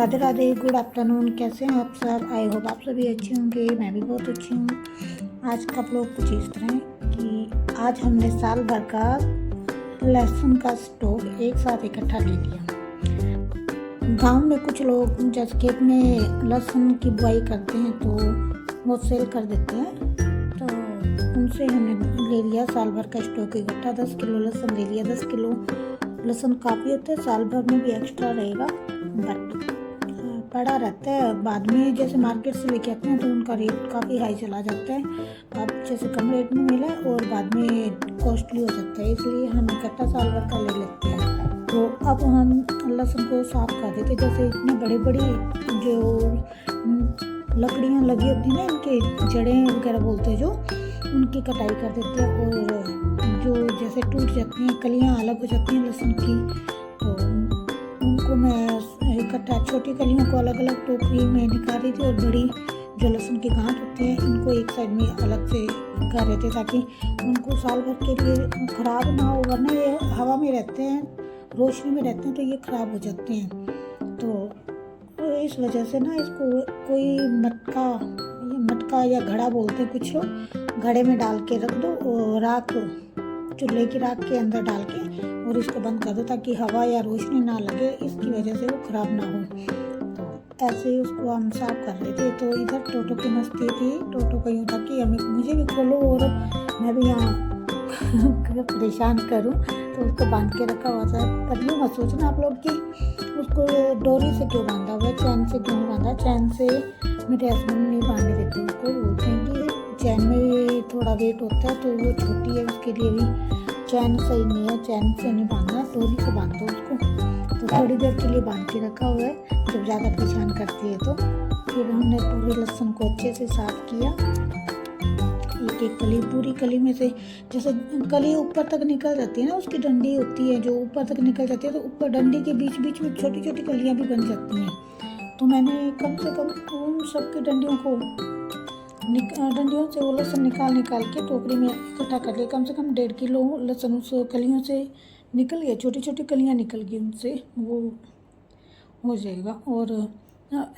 Radhe Radhe, good afternoon. कैसे हैं आप सब? आई होप आप सभी अच्छे होंगे। मैं भी बहुत अच्छी हूँ। आज का ब्लॉग कुछ इस तरह है कि आज हमने साल भर का लहसुन का स्टॉक एक साथ इकट्ठा ले लिया। गांव में कुछ लोग जैसे खेत में लहसुन की बुआई करते हैं तो वो सेल कर देते हैं, तो उनसे हमने ले लिया साल भर का स्टॉक इकट्ठा। 10 किलो लहसुन ले लिया। 10 किलो लहसुन काफ़ी होता है, साल भर में भी एक्स्ट्रा रहेगा, बट पड़ा रहता है। बाद में जैसे मार्केट से लेके आते हैं तो उनका रेट काफ़ी हाई चला जाता है। अब जैसे कम रेट में मिला और बाद में कॉस्टली हो जाता है, इसलिए हम इकट्ठा साल भर का ले लेते हैं। तो अब हम लहसुन को साफ कर देते। जैसे इतने बड़ी बड़ी जो लकड़ियाँ लगी होती हैं ना, इनके जड़ें वगैरह बोलते हैं जो, उनकी कटाई कर देते हैं। और जो जैसे टूट जाती हैं, कलियाँ अलग हो जाती हैं लहसुन की, तो उनको मैं इकट्ठा छोटी कलियों को अलग अलग टोकरी में निकाल रही थी, और बड़ी जो लहसुन की गांठ होती है इनको एक साइड में अलग से कर रहे थे, ताकि उनको साल भर के लिए ख़राब ना हो। वरना ये हवा में रहते हैं, रोशनी में रहते हैं, तो ये ख़राब हो जाते हैं। तो इस वजह से ना इसको कोई मटका या घड़ा बोलते हैं कुछ लोग, घड़े में डाल के रख दो, और राख चूल्हे की राख के अंदर डाल के और इसको बंद कर दो, ताकि हवा या रोशनी ना लगे, इसकी वजह से वो ख़राब ना हो। तो ऐसे ही उसको हम साफ कर रहे थे। तो इधर टोटो की मस्ती थी। टोटो को यूँ था कि मुझे भी खोलो और मैं भी यहाँ परेशान करूँ, तो उसको बांध के रखा हुआ था। पर यूँ मत सोचना आप लोग कि उसको डोरी से क्यों बांधा हुआ है, चैन से क्यों बांधा। चैन से मेरे हस्बैंड नहीं बांधने देते उसको, बोलते हैं कि चैन में थोड़ा वेट होता है, तो वो छोटी है, उसके लिए भी चैन सही नहीं है, चैन से नहीं बांधना, डोरी से बांध दो उसको। तो थोड़ी देर के लिए बांध के रखा हुआ है, जब ज़्यादा परेशान करती है तो। फिर हमने पूरे लहसुन को अच्छे से साफ किया। एक एक कली, पूरी कली में से, जैसे कली ऊपर तक निकल जाती है ना, उसकी डंडी होती है जो ऊपर तक निकल जाती है, तो ऊपर डंडी के बीच बीच में छोटी छोटी कलियाँ भी बन जाती हैं। तो मैंने कम से कम उन सब की डंडियों से वो लहसुन निकाल के टोकरी में इकट्ठा कर लिया। कम से कम 1.5 किलो लहसुन उस कलियों से निकल गया, छोटी छोटी कलियाँ निकल गई, उनसे वो हो जाएगा। और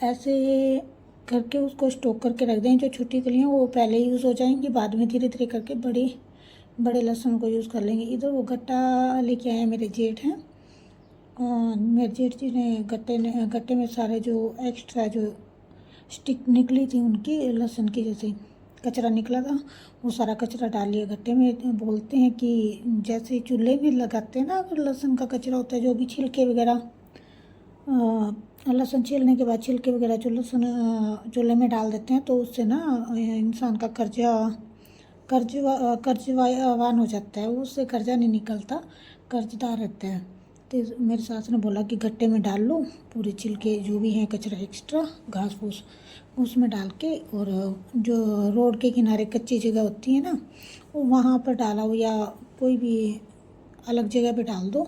ऐसे करके उसको स्टोक करके रख दें। जो छोटी कलियाँ वो पहले यूज़ हो जाएंगी, बाद में धीरे धीरे करके बड़े लहसुन को यूज़ कर लेंगे। इधर वो गट्टा लेके आए मेरे जेठ हैं, मेरे जेठ जी ने गट्टे में सारे जो एक्स्ट्रा जो स्टिक निकली थी उनकी लहसुन की, जैसे कचरा निकला था, वो सारा कचरा डाल लिया गट्टे में। बोलते हैं कि जैसे चूल्हे में लगाते हैं ना, अगर लहसुन का कचरा होता है, जो भी छिलके वगैरह, लहसुन छीलने के बाद छिलके वगैरह जो लहसुन चूल्हे में डाल देते हैं, तो उससे ना इंसान का कर्जवान हो जाता है, उससे कर्जा नहीं निकलता, कर्जदार रहता है। तो मेरे सास ने बोला कि गट्टे में डाल लो पूरे छिलके जो भी हैं, कचरा एक्स्ट्रा घास फूस उसमें डाल के, और जो रोड के किनारे कच्ची जगह होती है ना, वो वहाँ पर डाला हो, या कोई भी अलग जगह पे डाल दो।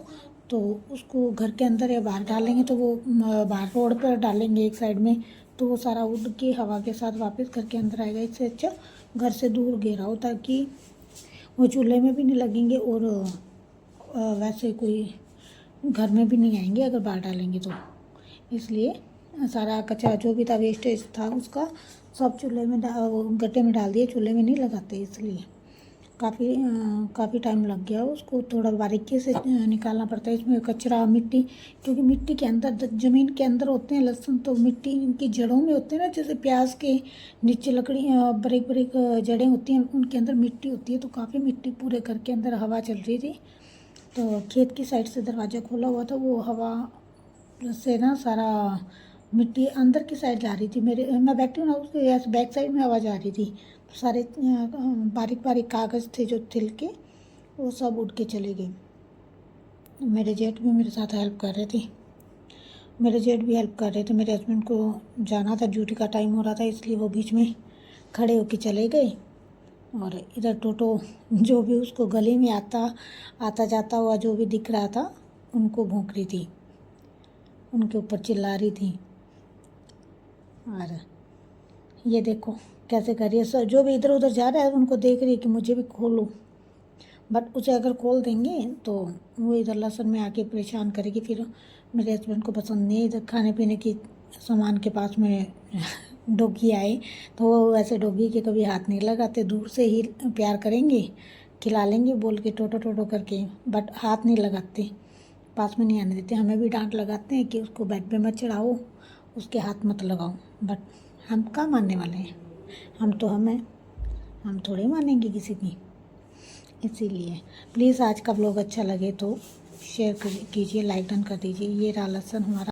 तो उसको घर के अंदर या बाहर डालेंगे, तो वो बाहर रोड पर डालेंगे एक साइड में, तो वो सारा उड़ के हवा के साथ वापस घर के अंदर आएगा। इससे अच्छा घर से दूर गिरा हो, ताकि वो चूल्हे में भी नहीं लगेंगे, और वैसे कोई घर में भी नहीं आएंगे अगर बाहर डालेंगे तो। इसलिए सारा कचरा जो भी था, वेस्टेज था उसका, सब चूल्हे में गट्टे में डाल दिए, चूल्हे में नहीं लगाते। इसलिए काफ़ी टाइम लग गया उसको, थोड़ा बारीकी से निकालना पड़ता है इसमें कचरा, मिट्टी, क्योंकि मिट्टी के अंदर, ज़मीन के अंदर होते हैं लहसुन, तो मिट्टी इनकी जड़ों में होते हैं ना, जैसे प्याज के नीचे लकड़ी बारीक बारीक जड़ें होती हैं, उनके अंदर मिट्टी होती है। तो काफ़ी मिट्टी पूरे घर के अंदर, हवा चल रही थी, तो खेत की साइड से दरवाज़ा खोला हुआ था, वो हवा से ना सारा मिट्टी अंदर की साइड जा रही थी। मैं बैठी हूँ ना, उसके बैक साइड में आवाज़ आ रही थी, तो सारे बारीक बारीक कागज़ थे जो छिलके, वो सब उड़ के चले गए। मेरे जेठ भी मेरे साथ हेल्प कर रहे थे, मेरे हस्बैंड को जाना था, ड्यूटी का टाइम हो रहा था, इसलिए वो बीच में खड़े होके चले गए। और इधर टोटो जो भी उसको गली में आता जाता हुआ जो भी दिख रहा था, उनको भौंक रही थी, उनके ऊपर चिल्ला रही थी। और ये देखो कैसे कर रही है, जो भी इधर उधर जा रहा है उनको देख रही है कि मुझे भी खोलो, बट उसे अगर खोल देंगे तो वो इधर लहसुन में आके परेशान करेगी। फिर मेरे हस्बैंड को पसंद नहीं है इधर खाने पीने की सामान के पास में डॉगी आए तो वो वैसे डॉगी के कभी हाथ नहीं लगाते, दूर से ही प्यार करेंगे, खिला लेंगे बोल के टोटो टोटो करके, बट हाथ नहीं लगाते, पास में नहीं आने देते। हमें भी डांट लगाते हैं कि उसको बेड पे मत चढ़ाओ, उसके हाथ मत लगाओ, बट हम क्या मानने वाले हैं, हम थोड़े मानेंगे किसी की। इसीलिए प्लीज़ आज का ब्लॉग अच्छा लगे तो शेयर कीजिए, लाइक डन कर दीजिए। ये रहा लहसुन हमारा।